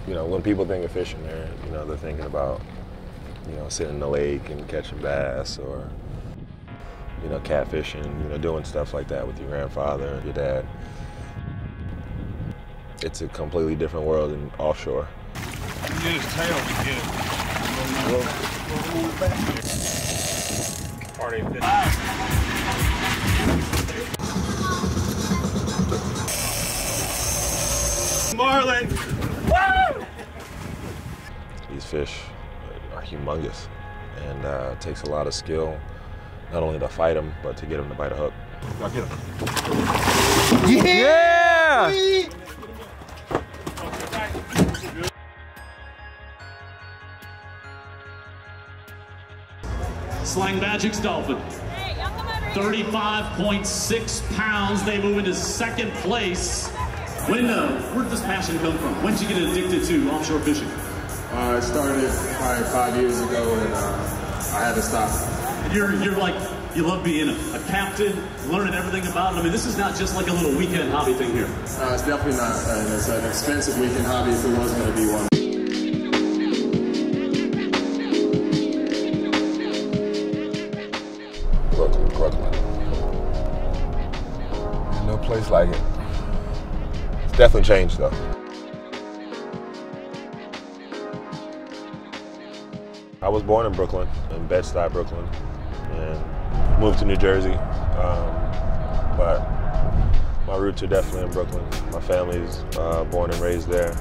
You know, when people think of fishing, they're thinking about, sitting in the lake and catching bass, or, catfishing, doing stuff like that with your grandfather and your dad. It's a completely different world than offshore. Get his tail to get it. Party fish. Marlin! Woo! These fish are humongous, and it takes a lot of skill, not only to fight them, but to get them to bite a hook. I'll get him. Yeah! Slang Magic's Dolphin. 35.6 pounds. They move into second place. Where did this passion come from? When did you get addicted to offshore fishing? It started probably 5 years ago, and I had to stop. You're like, you love being a captain, learning everything about it. I mean, this is not just like a little weekend hobby thing here. It's definitely not. It's an expensive weekend hobby if it was going to be one. Brooklyn. There's no place like it. It's definitely changed though. I was born in Brooklyn, in Bed-Stuy, Brooklyn, and moved to New Jersey. But my roots are definitely in Brooklyn. My family's born and raised there.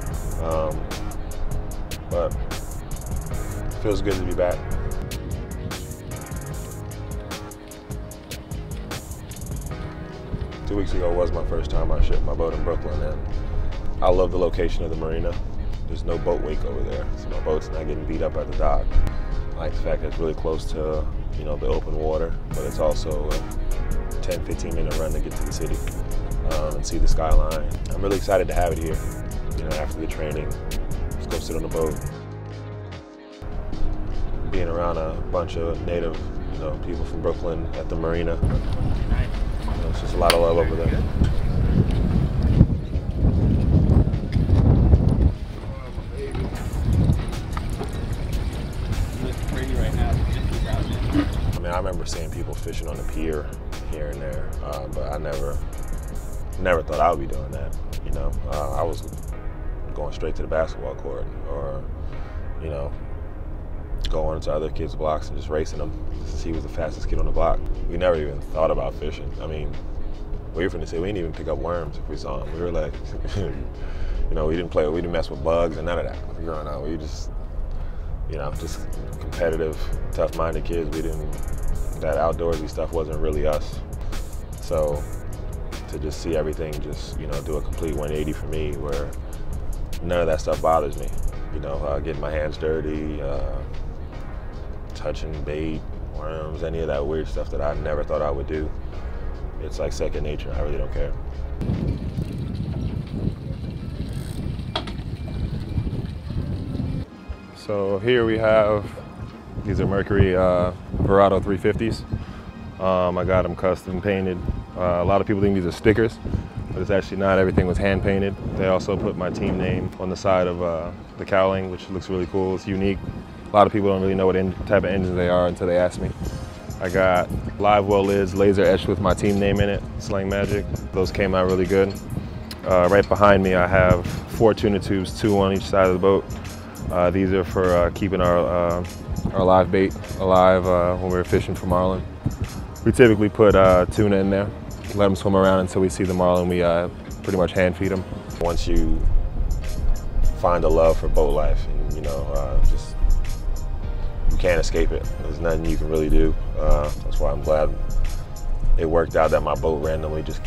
But it feels good to be back. Two weeks ago was my first time I shipped my boat in Brooklyn, and I love the location of the marina. There's no boat wake over there, so my boat's not getting beat up at the dock. I like the fact that it's really close to, the open water, but it's also a 10, 15 minute run to get to the city and see the skyline. I'm really excited to have it here. After the training, just go sit on the boat. Being around a bunch of native, people from Brooklyn at the marina. It's just a lot of love over there. I remember seeing people fishing on the pier here and there, but I never thought I would be doing that. I was going straight to the basketball court, or going into other kids' blocks and just racing them to see who was the fastest kid on the block. We never even thought about fishing. I mean, we were finna say we didn't even pick up worms if we saw them. We were like, we didn't mess with bugs and none of that. Growing up, we just, just competitive, tough-minded kids. That outdoorsy stuff wasn't really us. So to just see everything just, do a complete 180 for me, where none of that stuff bothers me. Getting my hands dirty, touching bait, worms, any of that weird stuff that I never thought I would do. It's like second nature. I really don't care. So here we have, these are Mercury Verado 350s. I got them custom painted. A lot of people think these are stickers, but it's actually not. Everything was hand painted. They also put my team name on the side of the cowling, which looks really cool. It's unique. A lot of people don't really know what type of engines they are until they ask me. I got live well lids, laser etched with my team name in it, Slang Magic. Those came out really good. Right behind me I have 4 tuna tubes, 2 on each side of the boat. These are for keeping our live bait alive when we're fishing for marlin. We typically put tuna in there, let them swim around until we see the marlin. We pretty much hand feed them. Once you find a love for boat life, and just, you can't escape it. There's nothing you can really do. That's why I'm glad it worked out that my boat randomly just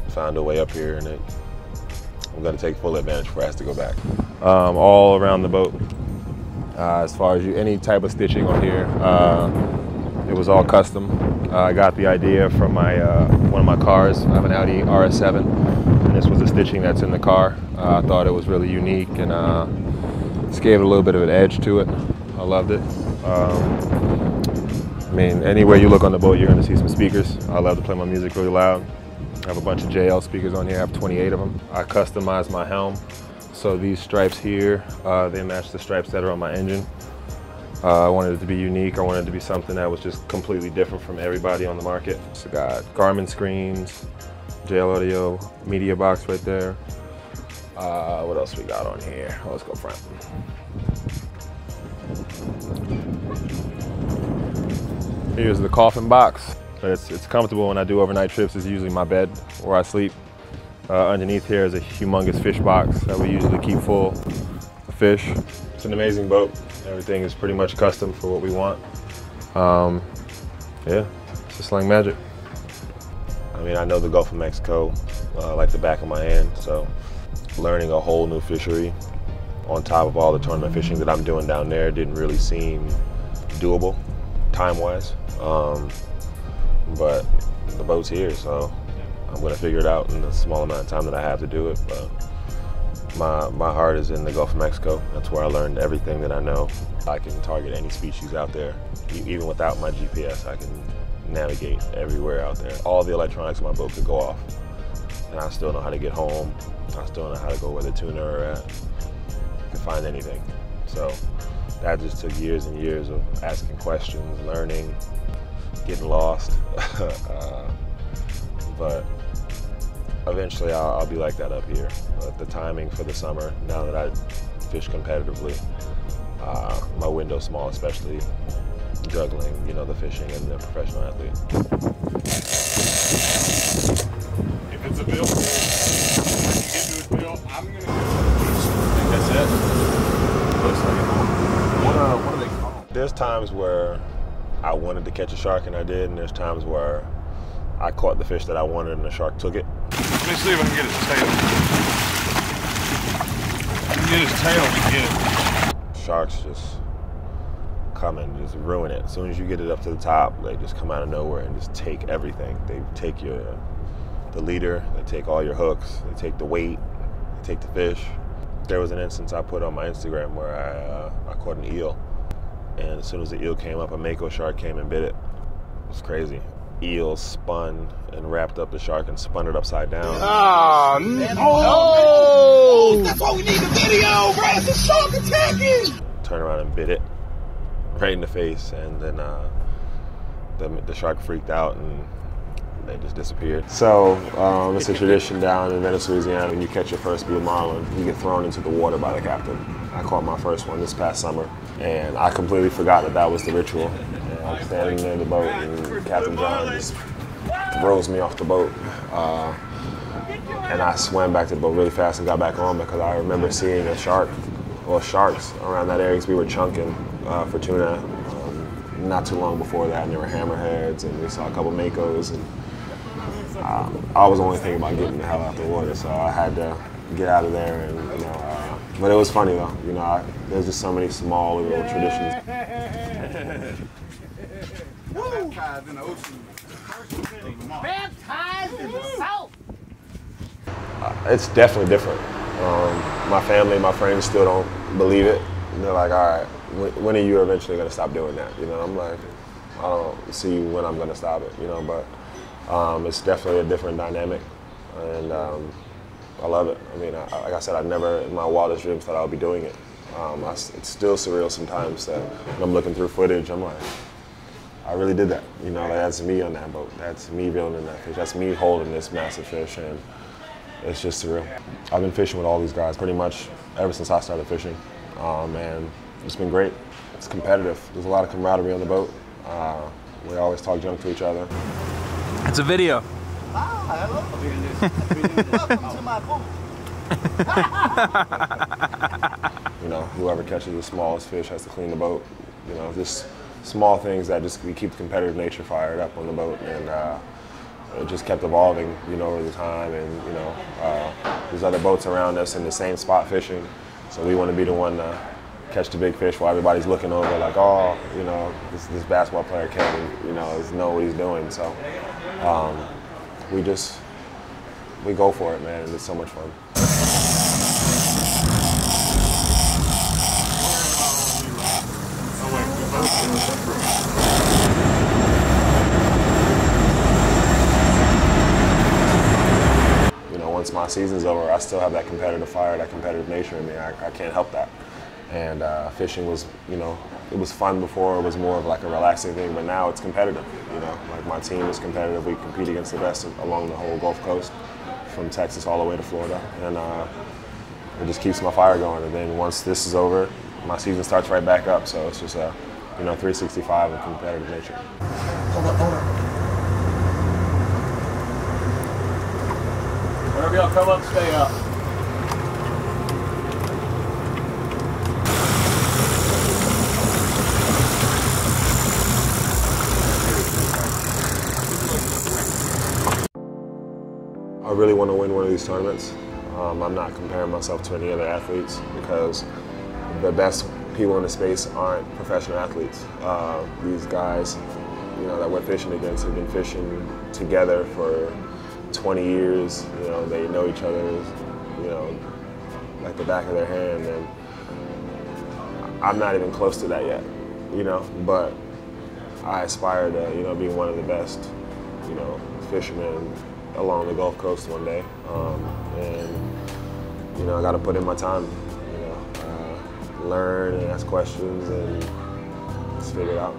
found a way up here, and I'm going to take full advantage before it has to go back. All around the boat, as far as any type of stitching on here, it was all custom. I got the idea from one of my cars. I have an Audi RS7, and this was the stitching that's in the car. I thought it was really unique, and just gave it a little bit of an edge to it. I loved it. I mean, anywhere you look on the boat, you're going to see some speakers. I love to play my music really loud. I have a bunch of JL speakers on here. I have 28 of them. I customized my helm. So these stripes here, they match the stripes that are on my engine. I wanted it to be unique. I wanted it to be something that was just completely different from everybody on the market. So got Garmin screens, JL Audio media box right there. What else we got on here? Oh, let's go front. Here's the coffin box. It's comfortable when I do overnight trips. It's usually my bed where I sleep. Underneath here is a humongous fish box that we usually keep full of fish. It's an amazing boat. Everything is pretty much custom for what we want. Yeah, it's just like magic. I mean, I know the Gulf of Mexico like the back of my hand, so learning a whole new fishery on top of all the tournament fishing that I'm doing down there didn't really seem doable time-wise. But the boat's here, so I'm gonna figure it out in the small amount of time that I have to do it. But my heart is in the Gulf of Mexico. That's where I learned everything that I know. I can target any species out there. Even without my GPS, I can navigate everywhere out there. All the electronics on my boat could go off, and I still know how to get home. I still know how to go where the tuna are at, to find anything. So that just took years and years of asking questions, learning, getting lost. But eventually I'll be like that up here. But the timing for the summer, now that I fish competitively, my window's small, especially juggling, you know, the fishing and the professional athlete. If it's a bill, when you get to a bill, I'm gonna. I think that's it. Looks like it. What are they called? There's times where I wanted to catch a shark and I did, and there's times where I caught the fish that I wanted and the shark took it. Let me see if I can get his tail. If I can get his tail, we get it. Sharks just come and just ruin it. As soon as you get it up to the top, they just come out of nowhere and just take everything. They take the leader, they take all your hooks, they take the weight, they take the fish. There was an instance I put on my Instagram where I caught an eel, and as soon as the eel came up, a mako shark came and bit it. It was crazy. Eel spun and wrapped up the shark and spun it upside down. Oh, no! That's why we need the video, bro. It's a shark attacking! Turned around and bit it right in the face, and then the shark freaked out and they just disappeared. So it's a tradition down in Venice, Louisiana. When you catch your first blue marlin, you get thrown into the water by the captain. I caught my first one this past summer, and I completely forgot that was the ritual. And I'm standing near the boat, and Captain John just throws me off the boat. And I swam back to the boat really fast and got back on because I remember seeing a shark, or sharks, around that area because we were chunking for tuna not too long before that, and there were hammerheads, and we saw a couple makos, and I was only thinking about getting the hell out the water, so I had to get out of there, and you know, but it was funny though, you know, there's just so many small little traditions. Baptized in the ocean. Baptized in the South. It's definitely different. My family, my friends still don't believe it. They're like, all right, when are you eventually going to stop doing that? You know, I'm like, I don't see when I'm going to stop it, you know, but it's definitely a different dynamic, and I love it. I mean, like I said, I never in my wildest dreams thought I would be doing it. It's still surreal sometimes that when I'm looking through footage, I'm like, I really did that. You know, like, that's me on that boat. That's me reeling in that fish. That's me holding this massive fish, and it's just surreal. I've been fishing with all these guys pretty much ever since I started fishing, and it's been great. It's competitive. There's a lot of camaraderie on the boat. We always talk junk to each other. It's a video. Ah, hello. Welcome to my boat. You know, whoever catches the smallest fish has to clean the boat. You know, just small things that just we keep the competitive nature fired up on the boat, and it just kept evolving, you know, over the time. And you know, there's other boats around us in the same spot fishing, so we want to be the one to catch the big fish while everybody's looking over, like, oh, you know, this basketball player can't, you know what he's doing. So we go for it, man, and it's so much fun. You know, once my season's over, I still have that competitive fire, that competitive nature in me. I can't help that. And fishing was, you know, it was fun before. It was more of like a relaxing thing, but now it's competitive. You know, like my team is competitive. We compete against the best along the whole Gulf Coast, from Texas all the way to Florida, and it just keeps my fire going. And then once this is over, my season starts right back up. So it's just a, you know, 365 of competitive nature. Hold up. Whenever y'all come up, stay up. I really want to win one of these tournaments. I'm not comparing myself to any other athletes because the best people in the space aren't professional athletes. These guys, you know, that we're fishing against have been fishing together for 20 years. You know, they know each other, you know, like the back of their hand, and I'm not even close to that yet, you know, but I aspire to, you know, be one of the best, you know, fishermen along the Gulf Coast one day, and you know, I got to put in my time, you know, learn and ask questions and just figure it out.